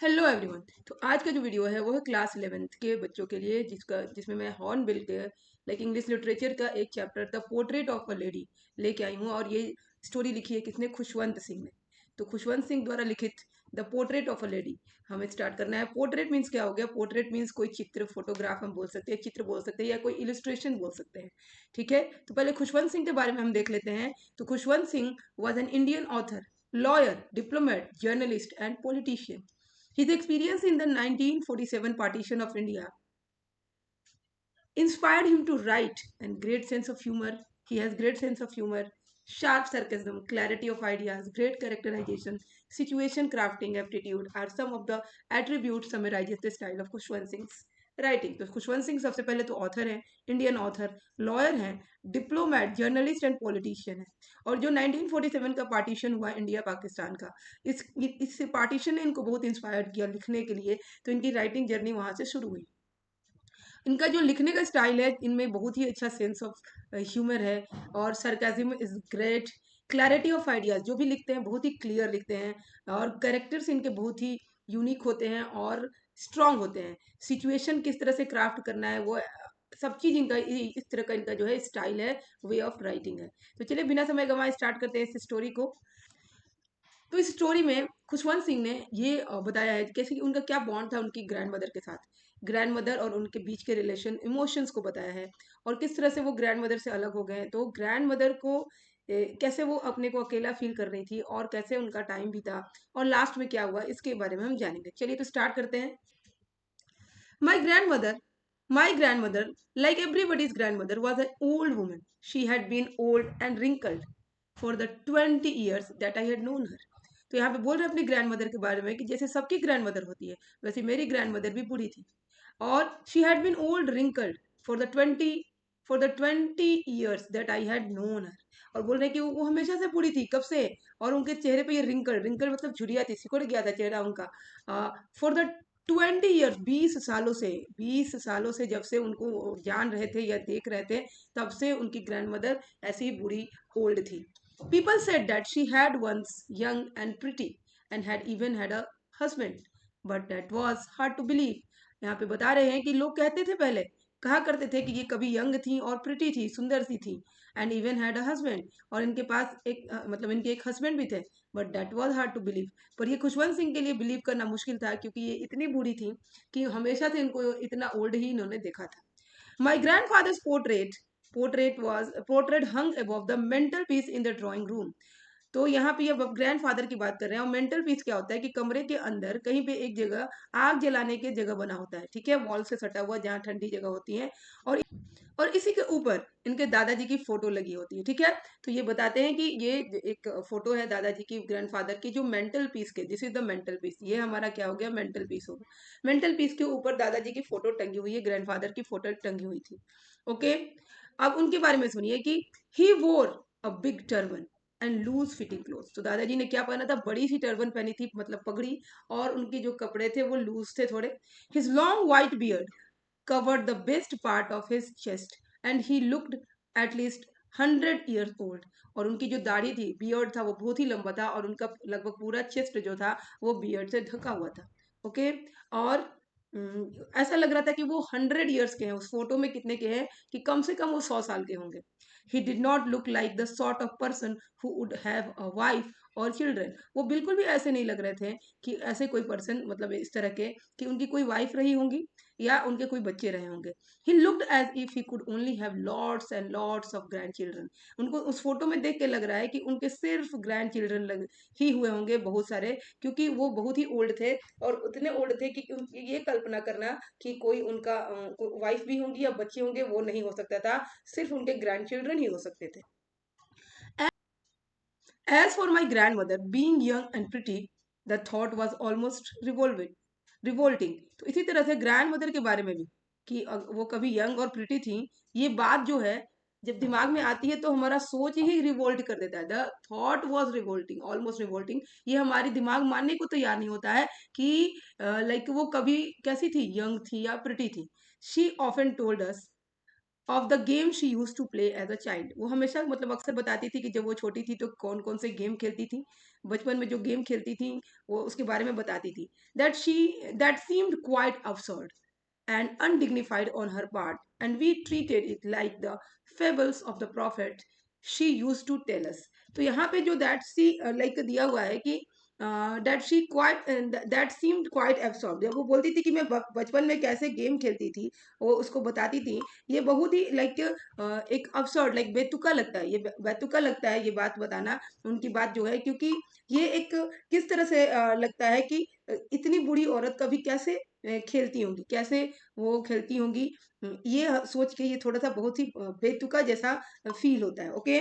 Hello everyone. तो आज का जो वीडियो है वो है क्लास 11th के बच्चों के लिए जिसमें मैं हॉर्नबिल के लाइक इंग्लिश लिटरेचर का एक chapter the portrait of a lady लेके आई हूँ। और ये स्टोरी लिखी है किसने? खुशवंत सिंह ने। तो खुशवंत सिंह द्वारा लिखित the portrait of a lady हमें स्टार्ट करना है। पोर्ट्रेट मीन्स क्या हो गया? पोर्ट्रेट मीन्स कोई चित्र, फोटोग्राफ हम बोल सकते हैं, चित्र बोल सकते हैं, या कोई इलिस्ट्रेशन बोल सकते हैं। ठीक है, तो पहले खुशवंत सिंह के बारे में हम देख लेते हैं। तो Khushwant Singh was an Indian author, lawyer, diplomat, journalist and politician. His experience in the 1947 partition of India inspired him to write, and great sense of humor. He has great sense of humor, sharp sarcasm, clarity of ideas, great characterization, situation crafting aptitude are some of the attributes summarizes the style of Khushwant Singh's writing. तो खुशवंत सिंह सबसे पहले तो author हैं, Indian author, lawyer हैं, diplomat, journalist and politician है. और जो 1947 का पार्टीशन हुआ इंडिया पाकिस्तान का, इस पार्टीशन ने इनको बहुत इंस्पायर किया लिखने के लिए. तो इनकी राइटिंग जर्नी वहां से शुरू हुई. इनका जो लिखने का स्टाइल है, इनमें बहुत ही अच्छा सेंस ऑफ ह्यूमर है, और sarcasm is great. Clarity of ideas, जो भी लिखते हैं बहुत ही क्लियर लिखते हैं, और कैरेक्टर्स इनके बहुत ही यूनिक होते हैं और स्ट्रांग होते हैं. सिचुएशन किस तरह से क्राफ्ट करना है, वो सब चीज इनका इस तरह का इनका जो है स्टाइल है, वे ऑफ राइटिंग है. तो चलिए बिना समय गंवाए स्टार्ट करते हैं इस स्टोरी को. तो इस स्टोरी में खुशवंत सिंह ने ये बताया है कैसे कि उनका क्या बॉन्ड था उनकी ग्रैंड मदर के साथ. ग्रैंड मदर और उनके बीच के रिलेशन, इमोशंस को बताया है, और किस तरह से वो ग्रैंड मदर से अलग हो गए. तो ग्रैंड मदर को कैसे वो अपने को अकेला फील कर रही थी, और कैसे उनका टाइम बीता, और लास्ट में क्या हुआ, इसके बारे में हम जानेंगे. चलिए तो स्टार्ट करते हैं. My grandmother, my grandmother, like everybody's grandmother, was an old woman. She had been old and wrinkled for the 20 years that I had known her. तो यहाँ पे बोल रहे हैं अपनी ग्रैंड मदर के बारे में कि जैसे सबकी ग्रैंड मदर होती है, वैसे मेरी ग्रैंड मदर भी बूढ़ी थी. और she had been old wrinkled for the 20 years that I had known her. और बोल रहे हैं कि वो हमेशा से बूढ़ी थी. कब से? और उनके चेहरे पे ये रिंकल, रिंकल मतलब झुरिया थी, सिकुड़ गया था चेहरा उनका. फॉर द 20 years, 20 सालों से जब से उनको जान रहे थे या देख रहे थे, तब से उनकी ग्रैंड मदर ऐसी ही बूढ़ी ओल्ड थी. People said that she had once young and pretty and had even had a husband, but that was hard to believe. यहाँ पे बता रहे हैं कि लोग कहते थे पहले, कहा करते थे कि ये कभी यंग थी और प्रिटी थी, सुंदर सी थी, and even had a husband, और इनके पास एक मतलब इनके एक हस्बैंड भी थे. But that was hard to believe. पर ये खुशवंत सिंह के लिए बिलीव करना मुश्किल था, क्योंकि ये इतनी बूढ़ी थी कि हमेशा से इनको इतना ओल्ड ही इन्होंने देखा था. My grandfather's portrait hung above the mantelpiece in the drawing room. तो यहाँ पे अब ग्रैंड फादर की बात कर रहे हैं. और मेंटल पीस क्या होता है कि कमरे के अंदर कहीं पे एक जगह आग जलाने की जगह बना होता है, ठीक है, वॉल से सटा हुआ, जहाँ ठंडी जगह होती है. और इसी के ऊपर इनके दादाजी की फोटो लगी होती है, ठीक है. तो ये बताते हैं कि ये एक फोटो है दादाजी की, ग्रैंडफादर की, जो मेंटल पीस के, this is the mental peace, ये हमारा क्या हो गया? मेंटल पीस हो गया. मेंटल पीस के ऊपर दादाजी की फोटो टंगी हुई है, ग्रैंडफादर की फोटो टंगी हुई थी. ओके. अब उनके बारे में सुनिए कि he wore a big turban and loose fitting cloth. तो दादाजी ने क्या पहना था? बड़ी सी टर्बन पहनी थी, मतलब पगड़ी, और उनके जो कपड़े थे वो लूज थे थोड़े. His long white beard covered the best part of his chest and he looked at least 100 years old. और उनकी जो दाढ़ी थी, बियर्ड था, वो बहुत ही लंबा था, और उनका लगभग पूरा चेस्ट जो था वो बियर्ड से ढका हुआ था. ओके. और ऐसा लग रहा था कि वो 100 years के हैं. उस फोटो में कितने के हैं कि कम से कम वो 100 साल के होंगे. He did not look like the sort of person who would have a wife और चिल्ड्रन. वो बिल्कुल भी ऐसे नहीं लग रहे थे कि ऐसे कोई पर्सन, मतलब इस तरह के कि उनकी कोई वाइफ रही होंगी या उनके कोई बच्चे रहे होंगे. He looked as if he could only have lots and lots of grandchildren. उनको उस फोटो में देख के लग रहा है कि उनके सिर्फ ग्रैंड चिल्ड्रन लग ही हुए होंगे, बहुत सारे, क्योंकि वो बहुत ही ओल्ड थे. और उतने ओल्ड थे कि ये कल्पना करना कि कोई उनका वाइफ भी होंगी या बच्चे होंगे, वो नहीं हो सकता था. सिर्फ उनके ग्रैंड चिल्ड्रन ही हो सकते थे. As for my grandmother, being young and pretty, the thought was almost revolting. तो इसी तरह से ग्रैंड मदर के बारे में भी कि वो कभी यंग और प्रिटी थी, ये बात जो है जब दिमाग में आती है तो हमारा सोच ही रिवोल्ट कर देता है. The thought was revolting, almost revolting. ये हमारी दिमाग मानने को तैयार नहीं होता है कि लाइक वो कभी कैसी थी, यंग थी या प्रिटी थी. She often told us of the game she used to play as a child. वो हमेशा मतलब अक्सर बताती थी कि जब वो छोटी थी तो कौन कौन से गेम खेलती थी, बचपन में जो गेम खेलती थी वो उसके बारे में बताती थी। That seemed quite absurd and undignified on her part, and we treated it like the fables of the prophet she used to tell us. तो यहाँ पे जो दैट सी लाइक दिया हुआ है कि that she quite that seemed quite absorb, जब वो बोलती थी कि मैं बचपन में कैसे गेम खेलती थी वो उसको बताती थी, ये बहुत ही लाइक एक अब्सर्ड लाइक बेतुका लगता है, ये बेतुका लगता है ये बात बताना उनकी बात जो है, क्योंकि ये एक किस तरह से लगता है कि इतनी बूढ़ी औरत कभी कैसे खेलती होंगी, कैसे वो खेलती होंगी, ये सोच के ये थोड़ा सा बहुत ही बेतुका जैसा फील होता है। ओके,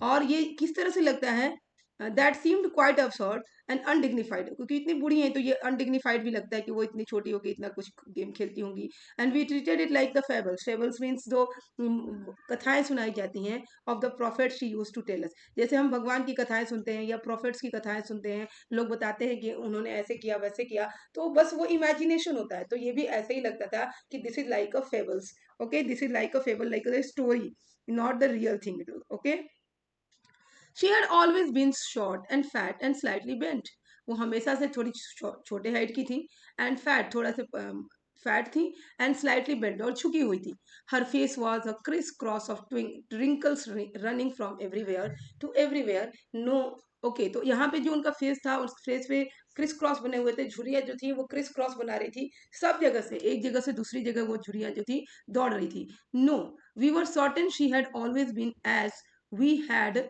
और ये किस तरह से लगता है, that seemed quite absurd and undignified, क्योंकि इतनी बुढ़ी हैं तो ये अनडिग्निफाइड भी लगता है कि वो इतनी छोटी होगी इतना कुछ गेम खेलती होंगी। And we treated it like the fables, fables means जो कथाएं सुनाई जाती हैं, of the profit she used to tell us, जैसे हम भगवान की कथाएं सुनते हैं या प्रॉफिट्स की कथाएं सुनते हैं, लोग बताते हैं कि उन्होंने ऐसे किया वैसे किया, तो बस वो इमेजिनेशन होता है, तो ये भी ऐसे ही लगता था कि this is like a fables. Okay, this is like a fable, like a story, not the real thing. Okay, she had always been short and fat and slightly bent, वो हमेशा से थोड़ी छोटे हाइट की थी, एंड फैट थोड़ा सा fat थी, एंड स्लाइटली बेंट और झुकी हुई थी। Her face was a criss cross of twinkles running from everywhere to everywhere. No, okay, तो यहाँ पे जो उनका फेस था उस फेस पे क्रिस क्रॉस बने हुए थे, झुरियाँ जो थी वो क्रिस क्रॉस बना रही थी, सब जगह से एक जगह से दूसरी जगह वो झुरियाँ जो थी दौड़ रही थी। No, we were certain she had always been as we had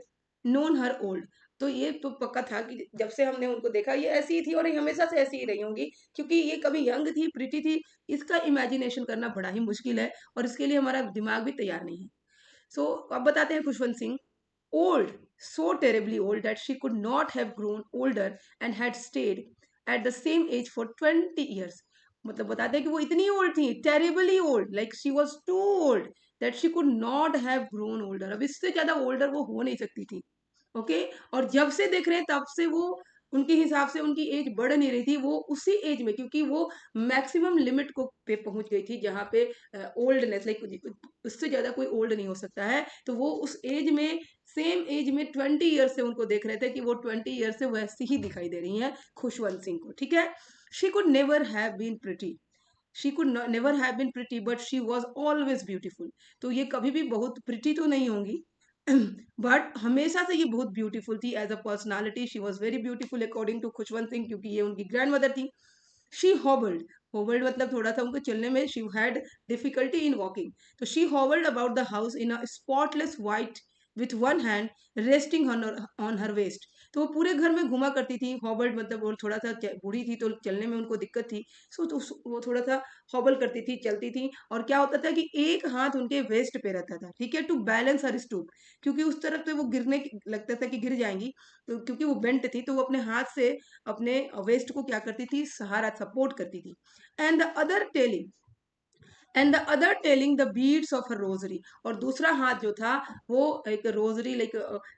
known her old, तो ये तो पक्का था कि जब से हमने उनको देखा ये ऐसी ही थी और ये हमेशा से ऐसी ही रही होंगी, क्योंकि ये कभी यंग थी, प्रिटी थी, इसका इमेजिनेशन करना बड़ा ही मुश्किल है और इसके लिए हमारा दिमाग भी तैयार नहीं है। सो अब बताते हैं Khushwant Singh. Old, so terribly old that she could not have grown older and had stayed at the same age for 20 years। मतलब बताते हैं कि वो इतनी ओल्ड थी, terribly old, like she was too old that she could not have grown older, अब इससे ज्यादा ओल्डर वो हो नहीं सकती थी। ओके, और जब से देख रहे हैं तब से वो उनके हिसाब से उनकी एज बढ़ नहीं रही थी, वो उसी एज में, क्योंकि वो मैक्सिमम लिमिट को पे पहुंच गई थी जहां पे ओल्डनेस लाइक उससे ज्यादा कोई ओल्ड नहीं हो सकता है, तो वो उस एज में सेम एज में 20 ईयर से उनको देख रहे थे कि वो 20 ईयर से वैसी ही दिखाई दे रही हैं खुशवंत सिंह को। ठीक है, she could never have been pretty, she could never have been pretty but she was always beautiful, तो ये कभी भी बहुत प्रिटी तो नहीं होंगी बट हमेशा से ये बहुत ब्यूटीफुल थी as a personality, she was very beautiful according to Khushwant Singh, क्योंकि ये उनकी ग्रैंड मदर थी। शी हॉबल्ड, हॉबल्ड मतलब थोड़ा सा उनको चलने में she had difficulty in walking, तो she hobbled about the house in a spotless white with one hand resting on her waist, तो वो पूरे घर में घुमा करती थी। हॉबल्ड मतलब वो थोड़ा सा बूढ़ी थी तो चलने में उनको दिक्कत थी, सो तो वो थोड़ा सा हॉबल करती थी, चलती थी, और क्या होता था कि एक हाथ उनके वेस्ट पे रहता था, ठीक है, टू बैलेंस हर स्टूप, क्योंकि उस तरफ से वो लगता था कि गिर जाएंगी, तो क्योंकि वो बेंट थी तो वो अपने हाथ से अपने वेस्ट को क्या करती थी, सहारा सपोर्ट करती थी। And the other telling and the other telling the beads of a rosary, और दूसरा हाथ जो था वो एक रोजरी लाइक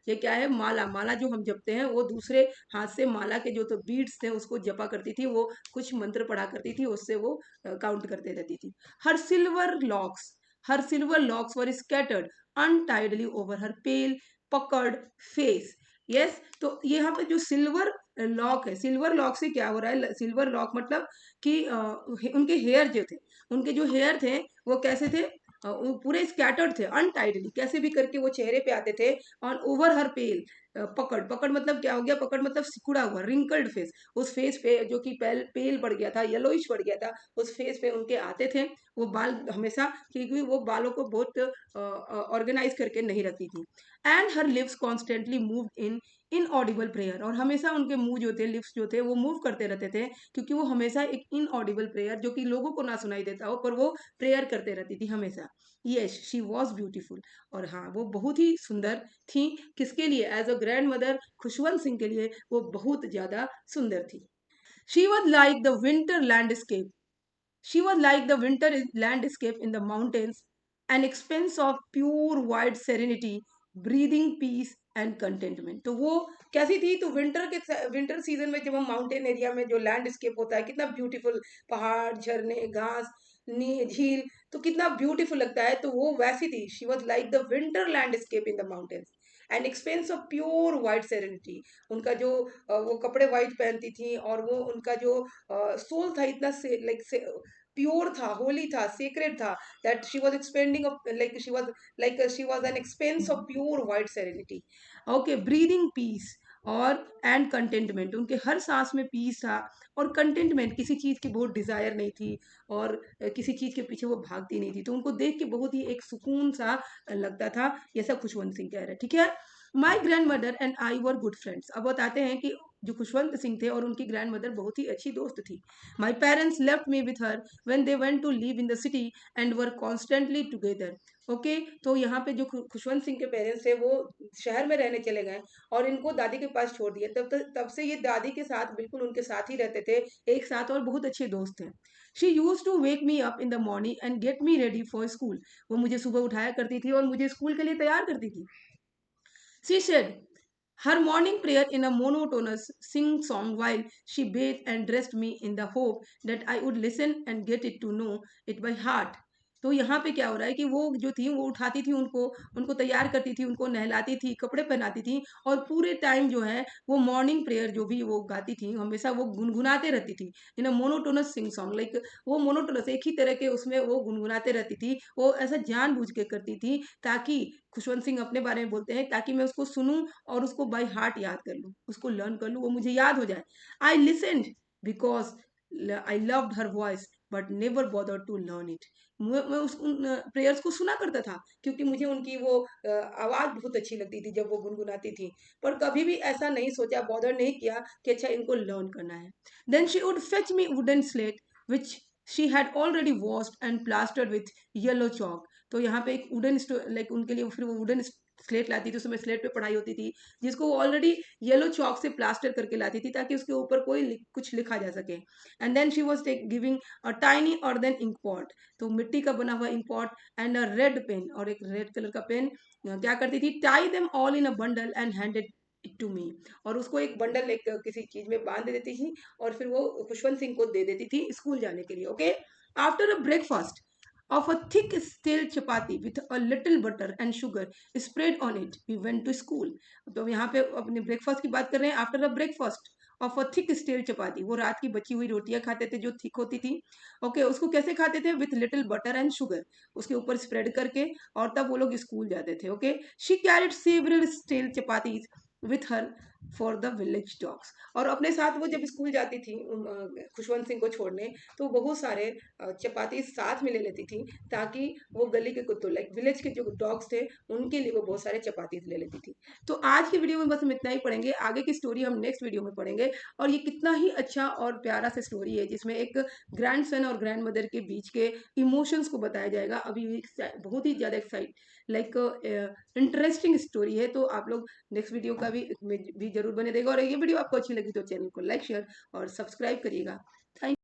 ये क्या है, माला, माला जो हम जपते हैं वो दूसरे हाथ से माला के जो तो बीड्स थे उसको जपा करती थी, वो कुछ मंत्र पढ़ा करती थी, उससे वो काउंट करते रहती थी। हर सिल्वर लॉक्स, हर सिल्वर लॉक्स वर स्कैटर्ड अनटाइडली ओवर हर पेल पकड़ फेस। यस, तो यहाँ पे जो सिल्वर लॉक है, सिल्वर लॉक से क्या हो रहा है, सिल्वर लॉक मतलब कि उनके हेयर जो थे, उनके जो हेयर थे वो कैसे थे, वो पूरे स्कैटर्ड थे अनटाइडली, कैसे भी करके वो चेहरे पे आते थे, ऑन ओवर हर पेल पकड़, पकड़ मतलब क्या हो गया, पकड़ मतलब सिकुड़ा हुआ रिंकल्ड फेस, उस फेस पे जो कि पेल पेल बढ़ गया था, येलोइश बढ़ गया था, उस फेस पे उनके आते थे वो बाल हमेशा, क्योंकि वो बालों को बहुत ऑर्गेनाइज करके नहीं रखती थी। And her lips constantly move in inaudible prayer, और हमेशा उनके मुंह जो थे, लिप्स जो थे वो मूव करते रहते थे, क्योंकि वो हमेशा एक इनऑडिबल प्रेयर जो कि लोगों को ना सुनाई देता हो पर वो प्रेयर करते रहती थी हमेशा। यस, शी वॉज ब्यूटीफुल, और हाँ वो बहुत ही सुंदर थी, किसके लिए, as a grandmother Khushwant Singh के लिए वो बहुत ज्यादा सुंदर थी। She was like the winter landscape, she was like the winter landscape in the mountains, an expanse of pure white serenity, breathing peace and contentment। तो वो कैसी थी, तो विंटर सीजन में जब हम माउंटेन एरिया में जो लैंडस्केप होता है कितना ब्यूटीफुल, पहाड़, झरने, घास, झील, तो कितना ब्यूटीफुल लगता है। तो वो वैसी थी, she was like the winter landscape in the mountains and expense of pure white serenity. उनका जो वो कपड़े वाइट पहनती थी, और वो उनका जो सोल था इतना से लाइक से प्योर था, होली था, सेक्रेट था, that she was expending of like she was an expanse of pure white serenity. Okay, breathing peace और एंड कंटेंटमेंट, उनके हर सांस में पीस था और कंटेंटमेंट, किसी चीज की बहुत डिजायर नहीं थी, और किसी चीज के पीछे वो भागती नहीं थी। तो उनको देख के बहुत ही एक सुकून सा लगता था। ये सब खुशवंत सिंह कह रहे हैं, ठीक है। My grand mother and I were good friends. अब बताते हैं कि जो खुशवंत सिंह थे और उनकी ग्रैंड मदर बहुत ही अच्छी दोस्त थी। My parents left me with her when they went to live in the city and were constantly together. Okay, तो यहाँ पे जो खुशवंत सिंह के पेरेंट्स थे वो शहर में रहने चले गए और इनको दादी के पास छोड़ दिया। तब से ये दादी के साथ, बिल्कुल उनके साथ ही रहते थे, एक साथ, और बहुत अच्छे दोस्त थे। She used to wake me up in the morning and get me ready for school. वो मुझे सुबह उठाया करती थी और मुझे स्कूल के लिए तैयार करती थी। She said her morning prayer in a monotonous sing song while she bathed and dressed me in the hope that I would listen and get it to know it by heart. तो यहाँ पे क्या हो रहा है कि वो जो थी वो उठाती थी उनको, उनको तैयार करती थी, उनको नहलाती थी, कपड़े पहनाती थी, और पूरे टाइम जो है वो मॉर्निंग प्रेयर जो भी वो गाती थी, हमेशा वो गुनगुनाते रहती थी in a monotonous sing song. Like वो मोनोटोनस एक ही तरह के उसमें वो गुनगुनाते रहती थी, वो ऐसा जानबूझ के करती थी, ताकि खुशवंत सिंह अपने बारे में बोलते हैं, ताकि मैं उसको सुनूं और उसको बाय हार्ट याद कर लूं, उसको लर्न कर लूं, वो मुझे याद हो जाए। I listened because I loved her voice but never bother to learn it. मैं उस उन प्रेयर्स को सुना करता था क्योंकि मुझे उनकी वो आवाज बहुत अच्छी लगती थी जब वो गुनगुनाती थी, पर कभी भी ऐसा नहीं सोचा, बॉदर नहीं किया कि अच्छा इनको लर्न करना है। Then she would fetch me wooden slate which she had already washed and plastered with yellow chalk. तो यहाँ पे एक वुडन लाइक उनके लिए फिर वो वुडन स्लेट लाती थी, उसमें स्लेट पे पढ़ाई होती थी, जिसको वो ऑलरेडी येलो चॉक से प्लास्टर करके लाती थी ताकि उसके ऊपर कोई कुछ लिखा जा सके। And then she was giving a tiny earthen ink pot, तो मिट्टी का बना हुआ ink pot, and a red pen, और एक रेड कलर का पेन। क्या करती थी, tie them all in a bundle and handed it to me, और उसको एक बंडल एक किसी चीज में बांध देती थी और फिर वो खुशवंत सिंह को दे देती थी स्कूल जाने के लिए। Okay, after a breakfast of a thick stale chapati with a little butter and sugar spread on it, we went to school. तो यहाँ पे अपने ब्रेकफास्ट की बात कर रहे हैं। After a breakfast of a thick stale chapati, वो रात की बची हुई रोटियां खाते थे जो थिक होती थी। ओके, उसको कैसे खाते थे, with little butter and sugar, उसके ऊपर स्प्रेड करके, और तब वो लोग स्कूल जाते थे। Okay, she carried several stale chapatis with her for the village dogs, और अपने साथ वो जब स्कूल जाती थी खुशवंत सिंह को छोड़ने, तो बहुत सारे चपाती साथ में ले लेती थी, ताकि वो गली के कुत्तों, लाइक विलेज के जो डॉग्स थे, उनके लिए वो बहुत सारे चपाती ले लेती थी। तो आज की वीडियो में बस हम इतना ही पढ़ेंगे, आगे की स्टोरी हम नेक्स्ट वीडियो में पढ़ेंगे। और ये कितना ही अच्छा और प्यारा सा स्टोरी है, जिसमें एक ग्रैंड सन और ग्रैंड मदर के बीच के इमोशंस को बताया जाएगा। अभी बहुत ही ज्यादा एक्साइट लाइक इंटरेस्टिंग स्टोरी है। तो आप लोग नेक्स्ट वीडियो का भी जरूर बने रहेगा, और ये वीडियो आपको अच्छी लगी तो चैनल को लाइक शेयर और सब्सक्राइब करिएगा। थैंक